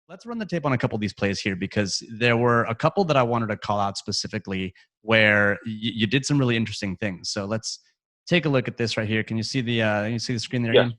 Let's run the tape on a couple of these plays here because there were a couple that I wanted to call out specifically where you did some really interesting things. So let's take a look at this right here. Can you see the screen there Yeah. again?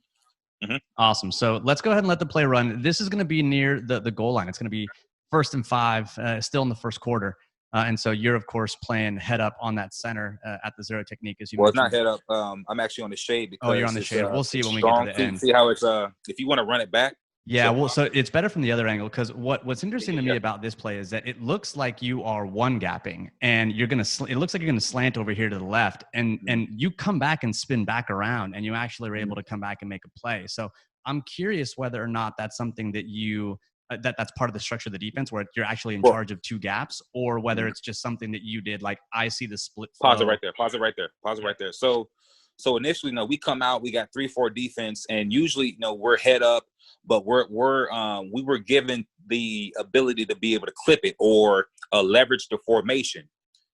Hmm. Awesome. So let's go ahead and let the play run. This is going to be near the goal line. It's going to be 1st and 5, still in the first quarter. And so you're, of course, playing head up on that center at the zero technique, as you Well, it's not mentioned. head up. I'm actually on the shade Oh, you're on because the shade. We'll see it's when we get to strong. the See, end. see how it's if you want to run it back. Yeah, So well, so it's better from the other angle because what's interesting to me yeah. about this play is that it looks like you are one gapping and you're gonna. It looks like you're gonna slant over here to the left, and you come back and spin back around, and you actually are able to come back and make a play. So I'm curious whether or not that's something that you that's part of the structure of the defense where you're actually in Well, charge of two gaps, or whether it's just something that you did. Like I see the split pause it flow. right there. Pause it right there. Pause it right there. So initially, we come out, we got 3-4 defense, and usually, we're head up, but we were given the ability to be able to clip it or leverage the formation.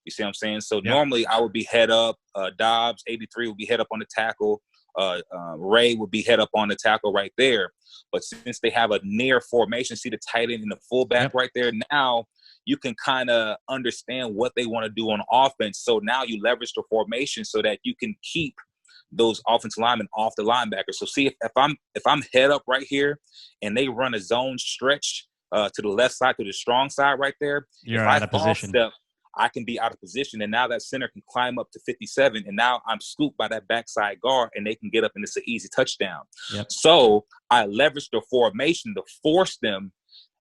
You see what I'm saying? So Yep. normally I would be head up. Dobbs 83 would be head up on the tackle. Ray would be head up on the tackle right there. But since they have a near formation, see the tight end and the fullback Yep. right there. Now you can kind of understand what they want to do on offense. So now you leverage the formation so that you can keep those offensive linemen off the linebacker. So see if I'm head up right here and they run a zone stretch to the left side, to the strong side right there. You're If out I of fall position. step, I can be out of position. And now that center can climb up to 57. And now I'm scooped by that backside guard and they can get up and it's an easy touchdown. Yep. So I leverage the formation to force them.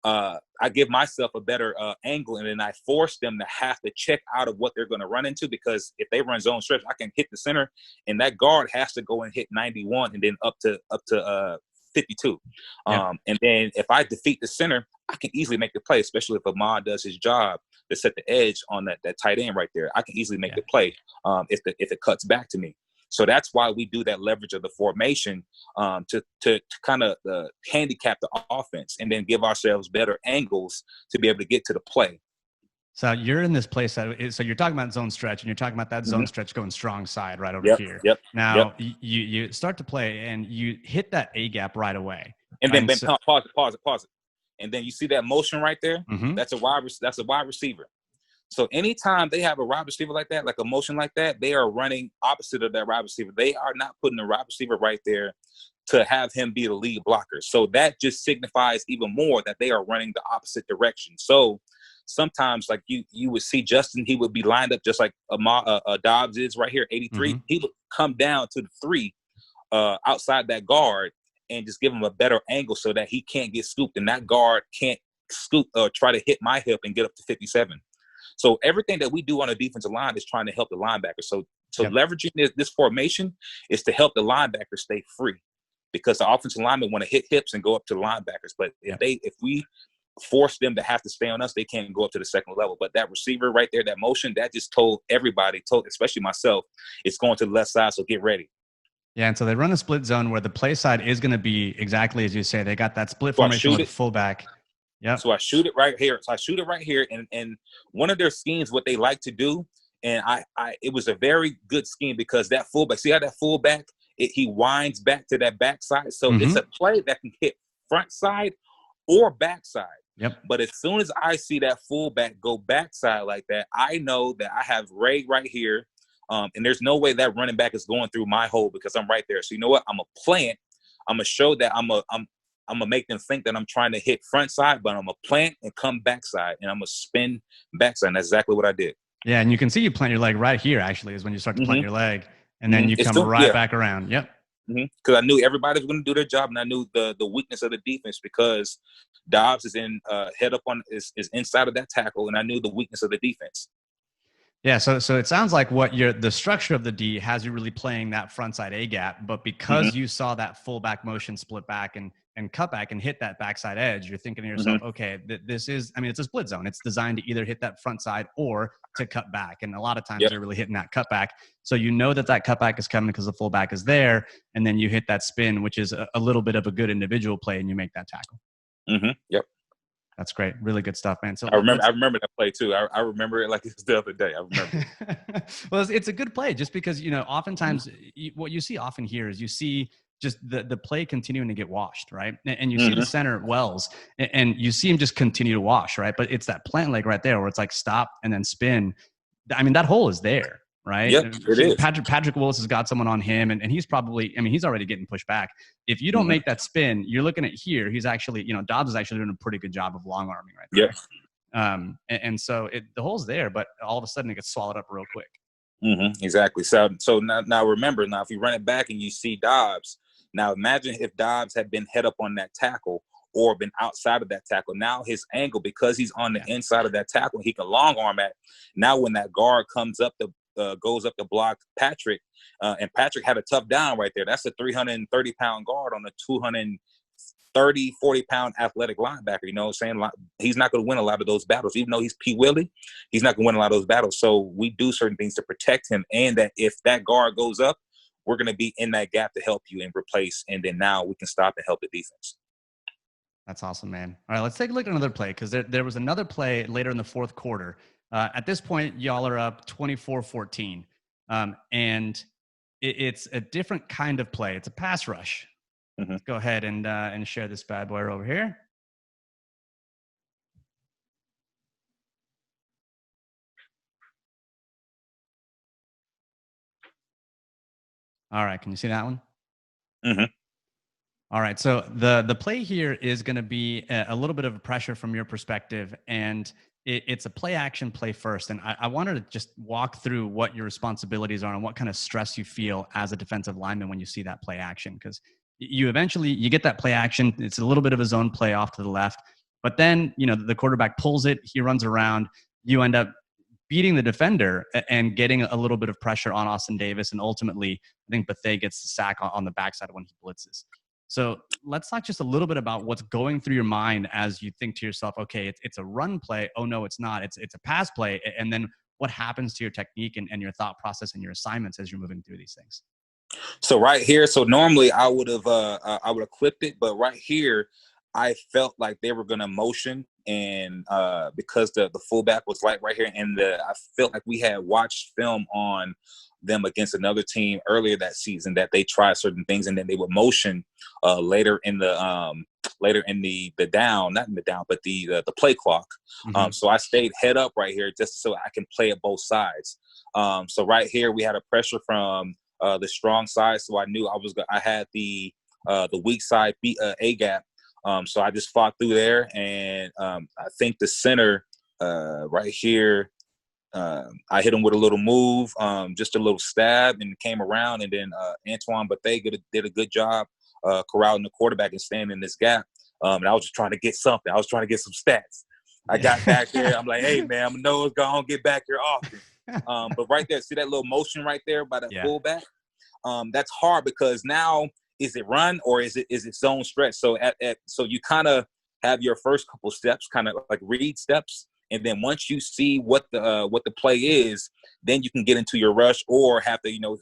I give myself a better angle, and then I force them to have to check out of what they're going to run into, because if they run zone stretch, I can hit the center, and that guard has to go and hit 91 and then up to 52. Yep. And then if I defeat the center, I can easily make the play, especially if Ahmad does his job to set the edge on that tight end right there. I can easily make the play if it cuts back to me. So that's why we do that leverage of the formation to kind of handicap the offense and then give ourselves better angles to be able to get to the play. So you're in this place. So you're talking about zone stretch, and you're talking about that zone stretch going strong side right over here. Yep. Now you start to play, and you hit that A gap right away. And then pause it. And then you see that motion right there. Mm-hmm. That's a wide receiver. So anytime they have a wide receiver like that, like a motion like that, they are running opposite of that wide receiver. They are not putting the wide receiver right there to have him be the lead blocker. So that just signifies even more that they are running the opposite direction. So sometimes, like you would see Justin, he would be lined up just like Dobbs is right here, 83. Mm-hmm. He would come down to the 3 outside that guard and just give him a better angle so that he can't get scooped, and that guard can't scoop or try to hit my hip and get up to 57. So everything that we do on the defensive line is trying to help the linebacker. So leveraging this formation is to help the linebacker stay free, because the offensive linemen want to hit hips and go up to the linebackers. But if we force them to have to stay on us, they can't go up to the second level. But that receiver right there, that motion, that just told everybody, especially myself, it's going to the left side, so get ready. Yeah, and so they run a split zone where the play side is going to be exactly as you say. They got that split formation with the fullback. Yeah. So I shoot it right here. And one of their schemes, what they like to do, and it was a very good scheme, because that fullback, see how that fullback, he winds back to that backside. So it's a play that can hit front side or backside. Yep. But as soon as I see that fullback go backside like that, I know that I have Ray right here. And there's no way that running back is going through my hole, because I'm right there. So you know what? I'm going to plant. I'm going to show that I'm going to make them think that I'm trying to hit front side, but I'm going to plant and come backside, and I'm going to spin backside. And that's exactly what I did. Yeah, and you can see you plant your leg right here, actually, is when you start to plant your leg, and then you come back around. Yep. Because I knew everybody was going to do their job, and I knew the weakness of the defense, because Dobbs is in head up on is inside of that tackle, and I knew the weakness of the defense. Yeah, so it sounds like the structure of the D has you really playing that front side A gap, but because you saw that fullback motion split back and cut back and hit that backside edge, you're thinking to yourself, okay, it's a split zone. It's designed to either hit that front side or to cut back, and a lot of times they're really hitting that cutback. So you know that cutback is coming because the fullback is there, and then you hit that spin, which is a little bit of a good individual play, and you make that tackle. Yep. That's great. Really good stuff, man. So I remember that play too. I remember it like it was the other day. I remember. Well, it's a good play just because, oftentimes what you see often here is you see just the play continuing to get washed, right? And you see Mm-hmm. the center Wells, and you see him just continue to wash, right? But it's that plant leg right there where it's like stop and then spin. I mean, that hole is there, right? Yep, it is. Patrick Willis has got someone on him, and he's probably, I mean, he's already getting pushed back. If you don't Mm-hmm. make that spin, you're looking at here. He's actually, Dobbs is actually doing a pretty good job of long arming right there. Yep. And so the hole's there, but all of a sudden it gets swallowed up real quick. Mm-hmm, exactly. So now remember, now if you run it back and you see Dobbs, now imagine if Dobbs had been head up on that tackle or been outside of that tackle. Now his angle, because he's on the inside of that tackle, he can long arm at. Now when that guard comes up goes up to block Patrick, and Patrick had a tough down right there. That's a 330-pound guard on a 230, 40-pound athletic linebacker. You know what I'm saying? He's not going to win a lot of those battles. Even though he's P. Willie, he's not going to win a lot of those battles. So we do certain things to protect him, and that if that guard goes up, we're going to be in that gap to help you and replace, and then now we can stop and help the defense. That's awesome, man. All right, let's take a look at another play, because there was another play later in the fourth quarter. At this point, y'all are up 24-14, and it's a different kind of play. It's a pass rush. Mm-hmm. Let's go ahead and share this bad boy over here. All right, can you see that one? Mm-hmm. All right, so the play here is going to be a little bit of a pressure from your perspective, and it's a play action play first. And I wanted to just walk through what your responsibilities are and what kind of stress you feel as a defensive lineman when you see that play action, because you get that play action. It's a little bit of a zone play off to the left, but then the quarterback pulls it, he runs around, you end up beating the defender and getting a little bit of pressure on Austin Davis, and ultimately I think Bethea gets the sack on the backside when he blitzes. So let's talk just a little bit about what's going through your mind as you think to yourself, okay, it's a run play. Oh no, it's not. It's a pass play. And then what happens to your technique and your thought process and your assignments as you're moving through these things? So right here, so normally I would have clipped it, but right here, I felt like they were going to motion, and because the fullback was right here, and I felt like we had watched film on them against another team earlier that season that they tried certain things, and then they would motion later in the down, not in the down, but the play clock. Mm-hmm. So I stayed head up right here just so I can play at both sides. So right here we had a pressure from the strong side, so I knew I had the weak side A gap. So I just fought through there, and I think the center right here, I hit him with a little move, just a little stab, and came around, and then Antoine Bethea did a good job corralling the quarterback and staying in this gap. And I was just trying to get something. I was trying to get some stats. I got back there. I'm like, hey, man, I'm nose going to get back here often. But right there, see that little motion right there by that fullback? That's hard, because now is it run or is it zone stretch? So so you kind of have your first couple steps, kind of like read steps, and then once you see what the play is, then you can get into your rush or have to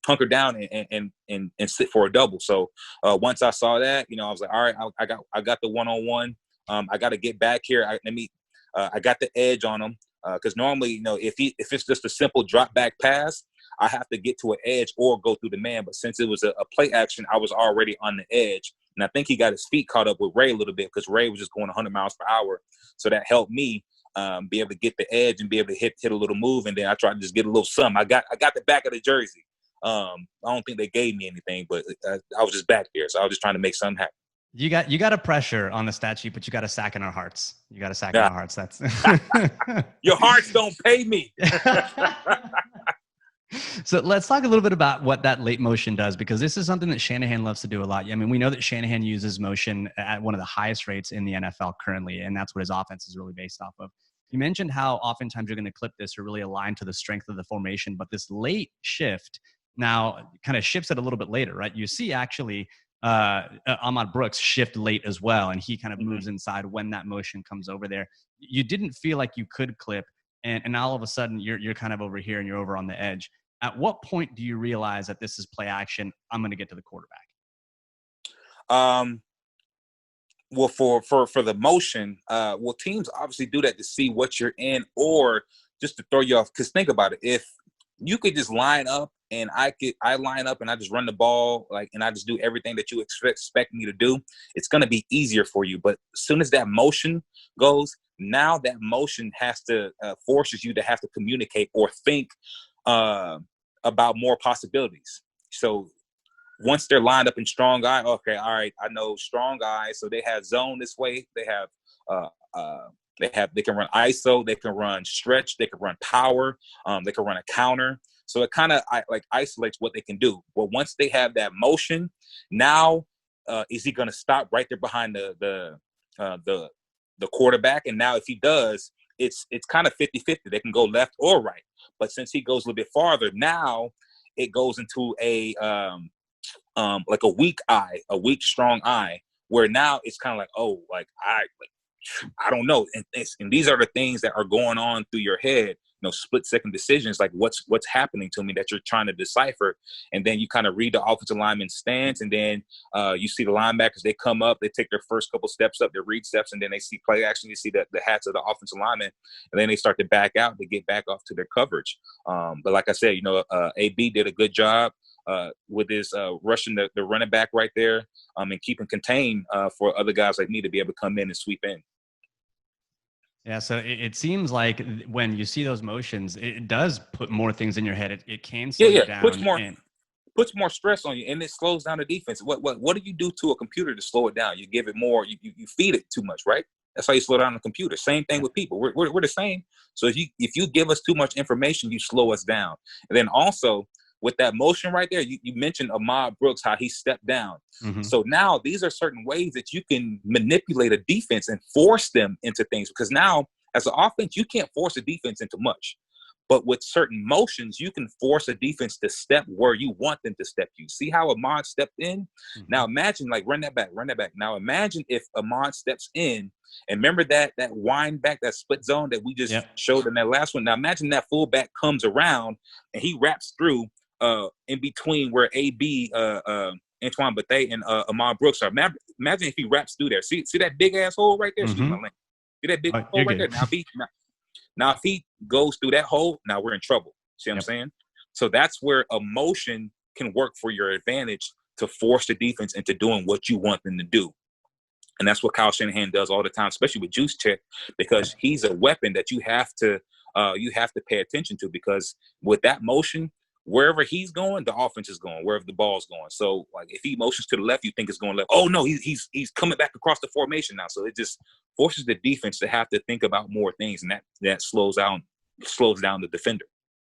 hunker down and sit for a double. So once I saw that, I was like, all right, I got the 1-on-1. I got to get back here. I got the edge on him, because normally if it's just a simple drop back pass, I have to get to an edge or go through the man. But since it was a play action, I was already on the edge. And I think he got his feet caught up with Ray a little bit, because Ray was just going 100 miles per hour. So that helped me be able to get the edge and be able to hit a little move. And then I tried to just get a little something. I got the back of the jersey. I don't think they gave me anything, but I was just back there. So I was just trying to make something happen. You got a pressure on the stat sheet, but you got a sack in our hearts. You got a sack in our hearts. That's your hearts don't pay me. So let's talk a little bit about what that late motion does, because this is something that Shanahan loves to do a lot. I mean, we know that Shanahan uses motion at one of the highest rates in the NFL currently, and that's what his offense is really based off of. You mentioned how oftentimes you're going to clip this or really align to the strength of the formation, but this late shift now kind of shifts it a little bit later, right? You see actually Ahmad Brooks shift late as well, and he kind of moves inside when that motion comes over there. You didn't feel like you could clip, and now all of a sudden you're kind of over here and you're over on the edge. At what point do you realize that this is play action? I'm going to get to the quarterback. Well, for the motion, teams obviously do that to see what you're in, or just to throw you off. Because think about it, if you could just line up, and I line up and I just run the ball, like, and I just do everything that you expect me to do. It's going to be easier for you. But as soon as that motion goes, now that motion has to forces you to have to communicate or think about more possibilities. So once they're lined up in strong eye, okay, all right, I know strong eye. So they have zone this way. They have they can run ISO, they can run stretch, they can run power, they can run a counter. So it kind of like isolates what they can do. But once they have that motion, now is he going to stop right there behind the quarterback? And now if he does, it's kind of 50-50. They can go left or right. But since he goes a little bit farther, now it goes into a like a weak eye, a weak strong eye, where now it's kind of like, oh, like I don't know. And these are the things that are going on through your head, split second decisions, like what's happening to me that you're trying to decipher. And then you kind of read the offensive lineman's stance, and then you see the linebackers, they come up, they take their first couple steps up, their read steps, and then they see play action, you see the hats of the offensive lineman, and then they start to back out to get back off to their coverage. But like I said, AB did a good job with his rushing the running back right there, and keeping contained for other guys like me to be able to come in and sweep in. Yeah, so it seems like when you see those motions, it does put more things in your head. It can slow you down. Puts more stress on you, and it slows down the defense. What do you do to a computer to slow it down? You give it more. You feed it too much, right? That's how you slow down a computer. Same thing with people. We're the same. So if you give us too much information, you slow us down. And then also with that motion right there, you mentioned Ahmad Brooks, how he stepped down. Mm-hmm. So now these are certain ways that you can manipulate a defense and force them into things, because now as an offense, you can't force a defense into much. But with certain motions, you can force a defense to step where you want them to step. You see how Ahmad stepped in? Mm-hmm. Now imagine, like, run that back. Now imagine if Ahmad steps in, and remember that wind back, that split zone that we just showed in that last one. Now imagine that fullback comes around and he wraps through in between where AB, Antoine Bethea, and Ahmad Brooks are. Imagine if he wraps through there. See that big ass hole right there? Mm-hmm. See that big hole right there? Now if he goes through that hole, now we're in trouble. See what I'm saying? So that's where emotion can work for your advantage to force the defense into doing what you want them to do. And that's what Kyle Shanahan does all the time, especially with Juszczyk, because he's a weapon that you have to pay attention to, because with that motion, wherever he's going, the offense is going, wherever the ball's going. So, like, if he motions to the left, you think it's going left. Oh, no, he's coming back across the formation now. So it just forces the defense to have to think about more things, and that slows down the defender.